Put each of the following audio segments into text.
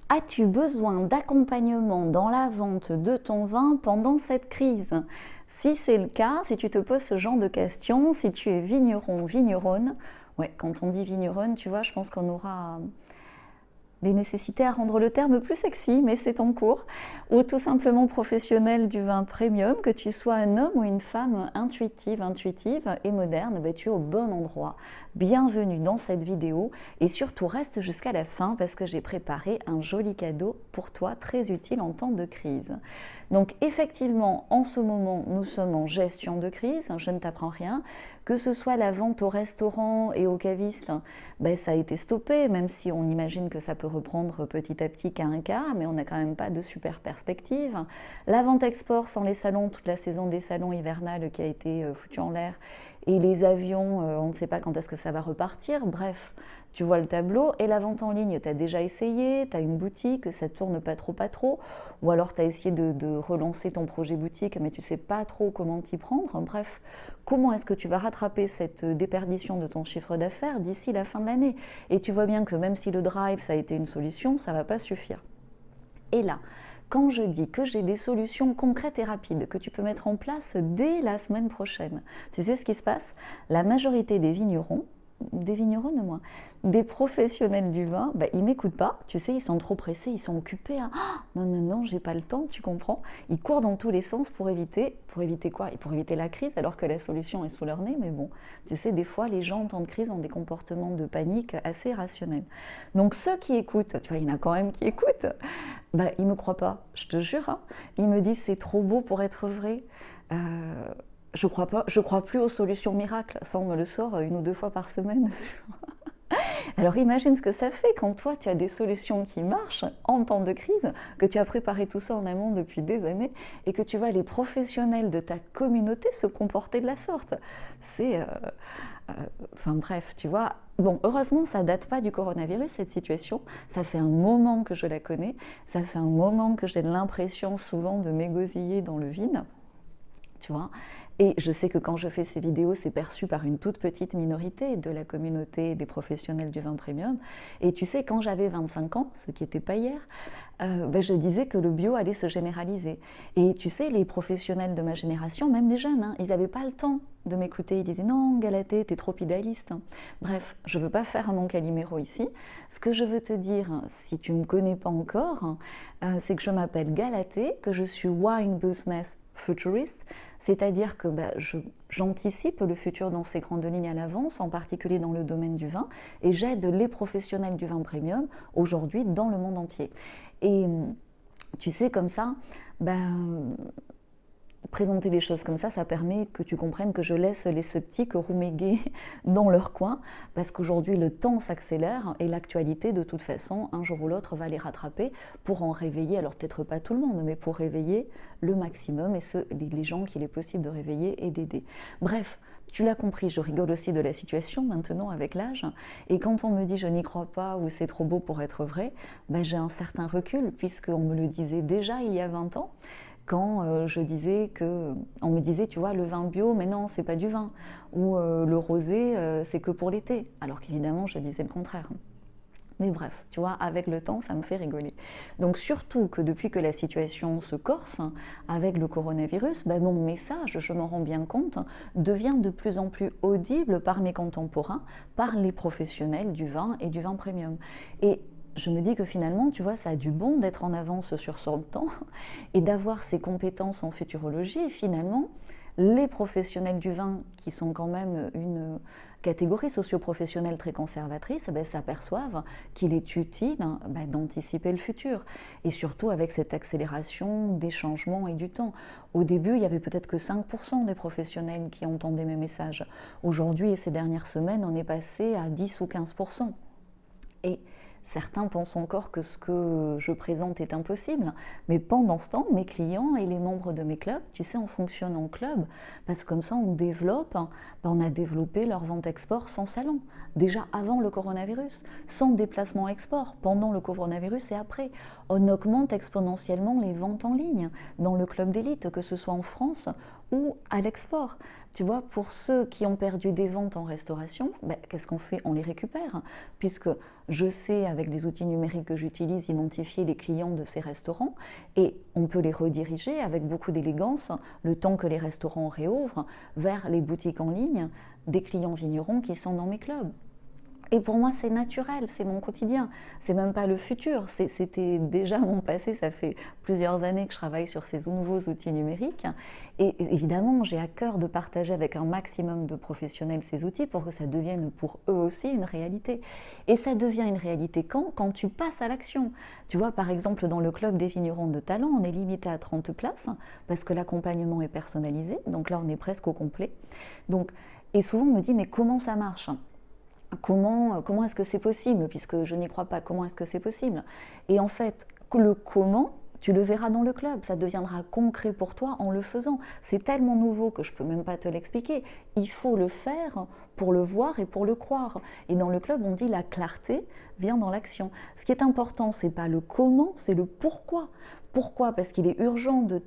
As-tu besoin d'accompagnement dans la vente de ton vin pendant cette crise? Si c'est le cas, si tu te poses ce genre de questions, si tu es vigneron, vigneronne, ouais, quand on dit vigneronne, tu vois, je pense qu'on aura des nécessités à rendre le terme plus sexy, mais c'est en cours, ou tout simplement professionnel du vin premium, que tu sois un homme ou une femme intuitive et moderne, ben, tu es au bon endroit. Bienvenue dans cette vidéo et surtout reste jusqu'à la fin parce que j'ai préparé un joli cadeau pour toi, très utile en temps de crise. Donc effectivement, en ce moment, nous sommes en gestion de crise, je ne t'apprends rien, que ce soit la vente au restaurant et aux cavistes, ben, ça a été stoppé, même si on imagine que ça peut reprendre petit à petit cas un cas, mais on n'a quand même pas de super perspective. La vente export sans les salons, toute la saison des salons hivernales qui a été foutue en l'air, et les avions, on ne sait pas quand est-ce que ça va repartir. Bref, tu vois le tableau. Et la vente en ligne, tu as déjà essayé, tu as une boutique, ça tourne pas trop, ou alors tu as essayé de relancer ton projet boutique, mais tu sais pas trop comment t'y prendre. Bref, comment est-ce que tu vas rattraper cette déperdition de ton chiffre d'affaires d'ici la fin de l'année? Et tu vois bien que même si le drive, ça a été une solution, ça va pas suffire. Et là, quand je dis que j'ai des solutions concrètes et rapides que tu peux mettre en place dès la semaine prochaine, tu sais ce qui se passe? La majorité des vignerons, des vignerons de moins, des professionnels du vin, bah, ils m'écoutent pas, tu sais, ils sont trop pressés, ils sont occupés. Hein. Ah, non, j'ai pas le temps, tu comprends? Ils courent dans tous les sens pour éviter quoi? Et pour éviter la crise, alors que la solution est sous leur nez. Mais bon, tu sais, des fois, les gens en temps de crise ont des comportements de panique assez rationnels. Donc ceux qui écoutent, tu vois, il y en a quand même qui écoutent, bah, ils me croient pas, je te jure. Hein. Ils me disent c'est trop beau pour être vrai. Euh, je crois pas, je crois plus aux solutions miracles. Ça, on me le sort une ou deux fois par semaine. Alors imagine ce que ça fait quand toi tu as des solutions qui marchent en temps de crise, que tu as préparé tout ça en amont depuis des années et que tu vois les professionnels de ta communauté se comporter de la sorte. C'est enfin bref, tu vois. Bon, heureusement, ça date pas du coronavirus, cette situation. Ça fait un moment que je la connais. Ça fait un moment que j'ai l'impression souvent de m'égosiller dans le vide. Tu vois. Et je sais que quand je fais ces vidéos, c'est perçu par une toute petite minorité de la communauté des professionnels du vin premium. Et tu sais, quand j'avais 25 ans, ce qui n'était pas hier, ben, je disais que le bio allait se généraliser. Et tu sais, les professionnels de ma génération, même les jeunes, hein, ils n'avaient pas le temps de m'écouter. Ils disaient non, Galatée, t'es trop idéaliste. Bref, je ne veux pas faire mon Calimero ici. Ce que je veux te dire, si tu ne me connais pas encore, c'est que je m'appelle Galatée, que je suis wine business futurist, c'est-à-dire que bah, j'anticipe le futur dans ces grandes lignes à l'avance, en particulier dans le domaine du vin, et j'aide les professionnels du vin premium aujourd'hui dans le monde entier. Et tu sais, comme ça, ben, présenter les choses comme ça permet que tu comprennes que je laisse les sceptiques rouméguer dans leur coin, parce qu'aujourd'hui le temps s'accélère et l'actualité de toute façon, un jour ou l'autre, va les rattraper pour en réveiller, alors peut-être pas tout le monde, mais pour réveiller le maximum et les gens qu'il est possible de réveiller et d'aider. Bref, tu l'as compris, je rigole aussi de la situation maintenant avec l'âge, et quand on me dit je n'y crois pas ou c'est trop beau pour être vrai, ben j'ai un certain recul puisqu'on me le disait déjà il y a 20 ans, quand je disais que, on me disait, tu vois, le vin bio, mais non, c'est pas du vin, ou le rosé, c'est que pour l'été, alors qu'évidemment, je disais le contraire. Mais bref, tu vois, avec le temps, ça me fait rigoler. Donc surtout que depuis que la situation se corse avec le coronavirus, ben mon message, je m'en rends bien compte, devient de plus en plus audible par mes contemporains, par les professionnels du vin et du vin premium. Et je me dis que finalement, tu vois, ça a du bon d'être en avance sur son temps et d'avoir ces compétences en futurologie. Et finalement, les professionnels du vin, qui sont quand même une catégorie socio-professionnelle très conservatrice, ben, s'aperçoivent qu'il est utile ben, d'anticiper le futur. Et surtout avec cette accélération des changements et du temps. Au début, il y avait peut-être que 5% des professionnels qui entendaient mes messages. Aujourd'hui et ces dernières semaines, on est passé à 10 ou 15%. Et certains pensent encore que ce que je présente est impossible, mais pendant ce temps, mes clients et les membres de mes clubs, tu sais, on fonctionne en club, parce que comme ça, on développe, ben, on a développé leur vente export sans salon, déjà avant le coronavirus, sans déplacement export, pendant le coronavirus et après. On augmente exponentiellement les ventes en ligne dans le club d'élite, que ce soit en France ou à l'export. Tu vois, pour ceux qui ont perdu des ventes en restauration, ben, qu'est-ce qu'on fait? On les récupère, puisque je sais avec les outils numériques que j'utilise, identifier les clients de ces restaurants et on peut les rediriger avec beaucoup d'élégance, le temps que les restaurants réouvrent, vers les boutiques en ligne des clients vignerons qui sont dans mes clubs. Et pour moi, c'est naturel, c'est mon quotidien. C'est même pas le futur, c'était déjà mon passé. Ça fait plusieurs années que je travaille sur ces nouveaux outils numériques. Et évidemment, j'ai à cœur de partager avec un maximum de professionnels ces outils pour que ça devienne pour eux aussi une réalité. Et ça devient une réalité quand tu passes à l'action. Tu vois, par exemple, dans le club des vignerons de talent, on est limité à 30 places parce que l'accompagnement est personnalisé. Donc là, on est presque au complet. Donc, et souvent, on me dit, mais comment ça marche ? Comment est-ce que c'est possible? Puisque je n'y crois pas, comment est-ce que c'est possible? Et en fait, le comment, tu le verras dans le club, ça deviendra concret pour toi en le faisant. C'est tellement nouveau que je ne peux même pas te l'expliquer. Il faut le faire pour le voir et pour le croire. Et dans le club, on dit la clarté vient dans l'action. Ce qui est important, ce n'est pas le comment, c'est le pourquoi. Pourquoi? Parce qu'il est urgent de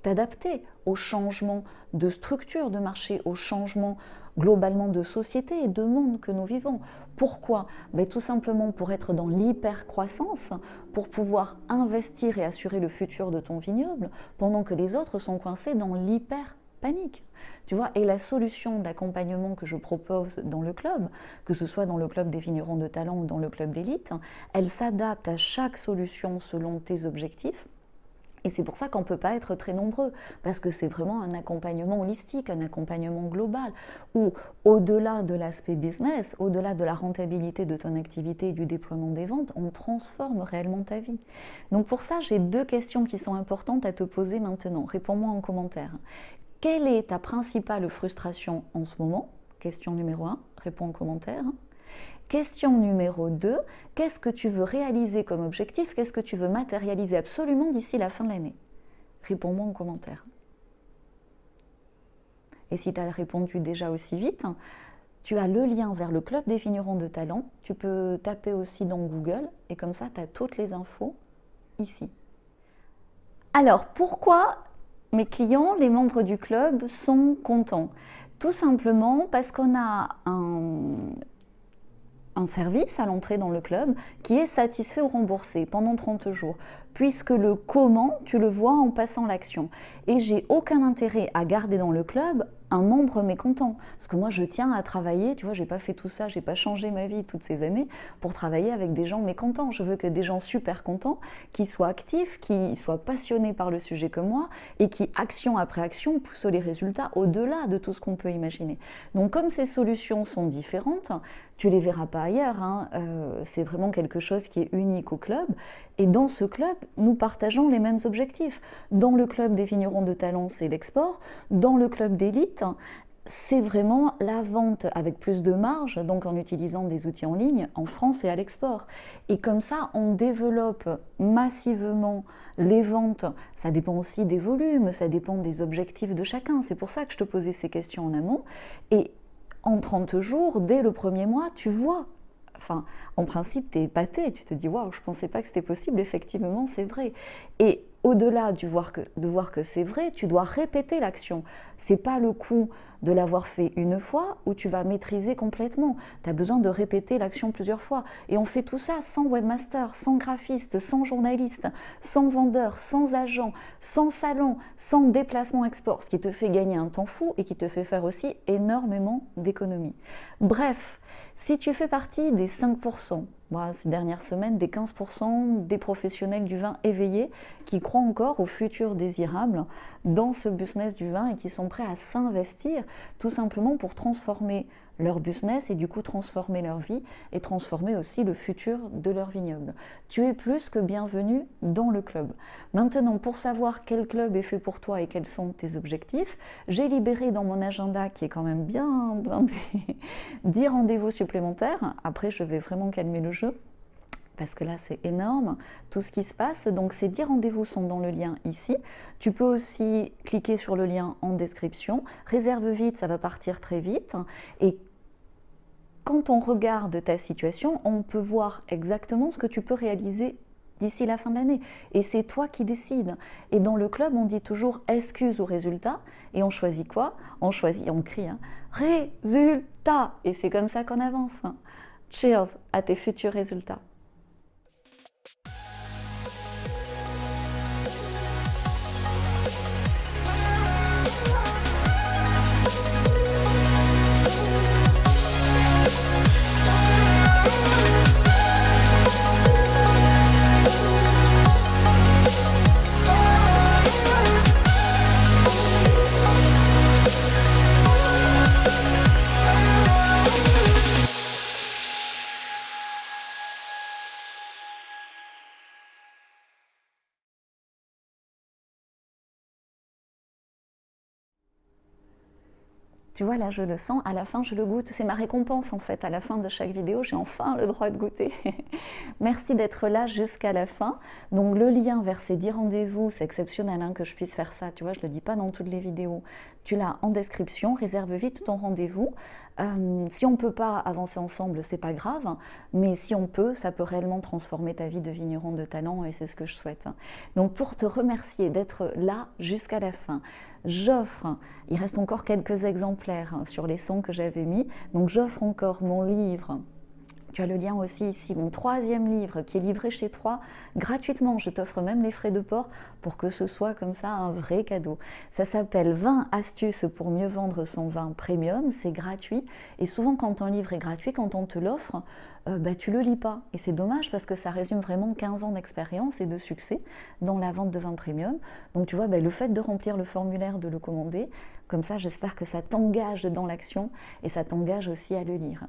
t'adapter au changement de structure de marché, au changement globalement de société et de monde que nous vivons. Pourquoi? Tout simplement pour être dans l'hyper-croissance, pour pouvoir investir et assurer le futur de ton vignoble, pendant que les autres sont coincés dans l'hyper-panique. Tu vois, et la solution d'accompagnement que je propose dans le club, que ce soit dans le club des vignerons de talent ou dans le club d'élite, elle s'adapte à chaque solution selon tes objectifs. Et c'est pour ça qu'on ne peut pas être très nombreux, parce que c'est vraiment un accompagnement holistique, un accompagnement global, où au-delà de l'aspect business, au-delà de la rentabilité de ton activité et du déploiement des ventes, on transforme réellement ta vie. Donc pour ça, j'ai 2 questions qui sont importantes à te poser maintenant. Réponds-moi en commentaire. Quelle est ta principale frustration en ce moment? Question numéro 1, réponds en commentaire. Question numéro 2, qu'est-ce que tu veux réaliser comme objectif? Qu'est-ce que tu veux matérialiser absolument d'ici la fin de l'année? Réponds-moi en commentaire. Et si tu as répondu déjà aussi vite, tu as le lien vers le club des vignerons de talent. Tu peux taper aussi dans Google et comme ça, tu as toutes les infos ici. Alors, pourquoi mes clients, les membres du club, sont contents? Tout simplement parce qu'on a un service à l'entrée dans le club qui est satisfait ou remboursé pendant 30 jours, puisque le comment, tu le vois en passant l'action. Et j'ai aucun intérêt à garder dans le club un membre mécontent, parce que moi je tiens à travailler, tu vois, j'ai pas fait tout ça, j'ai pas changé ma vie toutes ces années pour travailler avec des gens mécontents. Je veux que des gens super contents, qui soient actifs, qui soient passionnés par le sujet comme moi et qui, action après action, poussent les résultats au-delà de tout ce qu'on peut imaginer. Donc comme ces solutions sont différentes, tu les verras pas ailleurs, hein. C'est vraiment quelque chose qui est unique au club. Et dans ce club, nous partageons les mêmes objectifs. Dans le club des vignerons de talent, c'est l'export. Dans le club d'élite, c'est vraiment la vente avec plus de marge, donc en utilisant des outils en ligne, en France et à l'export. Et comme ça, on développe massivement les ventes. Ça dépend aussi des volumes, ça dépend des objectifs de chacun. C'est pour ça que je te posais ces questions en amont. Et en 30 jours, dès le premier mois, tu vois. Enfin, en principe, tu es épaté, tu te dis « Waouh, je ne pensais pas que c'était possible, effectivement, c'est vrai ». Et au-delà de voir que c'est vrai, tu dois répéter l'action. Ce n'est pas le coup de l'avoir fait une fois où tu vas maîtriser complètement. Tu as besoin de répéter l'action plusieurs fois. Et on fait tout ça sans webmaster, sans graphiste, sans journaliste, sans vendeur, sans agent, sans salon, sans déplacement export, ce qui te fait gagner un temps fou et qui te fait faire aussi énormément d'économies. Bref, si tu fais partie des 5%, ces dernières semaines, des 15% des professionnels du vin éveillés qui croient encore au futur désirable dans ce business du vin et qui sont prêts à s'investir tout simplement pour transformer leur business et du coup transformer leur vie et transformer aussi le futur de leur vignoble. Tu es plus que bienvenue dans le club. Maintenant, pour savoir quel club est fait pour toi et quels sont tes objectifs, j'ai libéré dans mon agenda, qui est quand même bien blindé, 10 rendez-vous supplémentaires. Après, je vais vraiment calmer le jeu, parce que là c'est énorme tout ce qui se passe. Donc ces 10 rendez-vous sont dans le lien ici. Tu peux aussi cliquer sur le lien en description. Réserve vite, ça va partir très vite. Et quand on regarde ta situation, on peut voir exactement ce que tu peux réaliser d'ici la fin de l'année. Et c'est toi qui décides. Et dans le club, on dit toujours excuse ou résultat. Et on choisit quoi? On crie résultat. Et c'est comme ça qu'on avance. Cheers à tes futurs résultats. Tu vois, là, je le sens, à la fin, je le goûte. C'est ma récompense, en fait. À la fin de chaque vidéo, j'ai enfin le droit de goûter. Merci d'être là jusqu'à la fin. Donc, le lien vers ces 10 rendez-vous, c'est exceptionnel hein, que je puisse faire ça. Tu vois, je ne le dis pas dans toutes les vidéos. Tu l'as en description. Réserve vite ton rendez-vous. Si on ne peut pas avancer ensemble, c'est pas grave. Mais si on peut, ça peut réellement transformer ta vie de vigneron de talent et c'est ce que je souhaite. Donc, pour te remercier d'être là jusqu'à la fin, j'offre, il reste encore quelques exemplaires sur les sons que j'avais mis, donc j'offre encore mon livre. Tu as le lien aussi ici, mon 3e livre qui est livré chez toi gratuitement. Je t'offre même les frais de port pour que ce soit comme ça un vrai cadeau. Ça s'appelle 20 astuces pour mieux vendre son vin premium. C'est gratuit. Et souvent quand un livre est gratuit, quand on te l'offre, tu le lis pas. Et c'est dommage parce que ça résume vraiment 15 ans d'expérience et de succès dans la vente de vin premium. Donc tu vois, le fait de remplir le formulaire, de le commander, comme ça j'espère que ça t'engage dans l'action et ça t'engage aussi à le lire.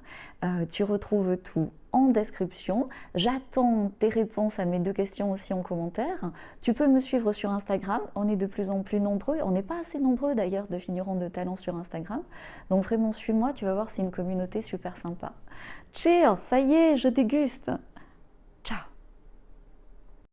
Tu retrouves tout en description. J'attends tes réponses à mes 2 questions aussi en commentaire. Tu peux me suivre sur Instagram, on est de plus en plus nombreux, on n'est pas assez nombreux d'ailleurs de vignerons de talent sur Instagram, donc vraiment suis-moi, tu vas voir, c'est une communauté super sympa. Cheers, ça y est, je déguste.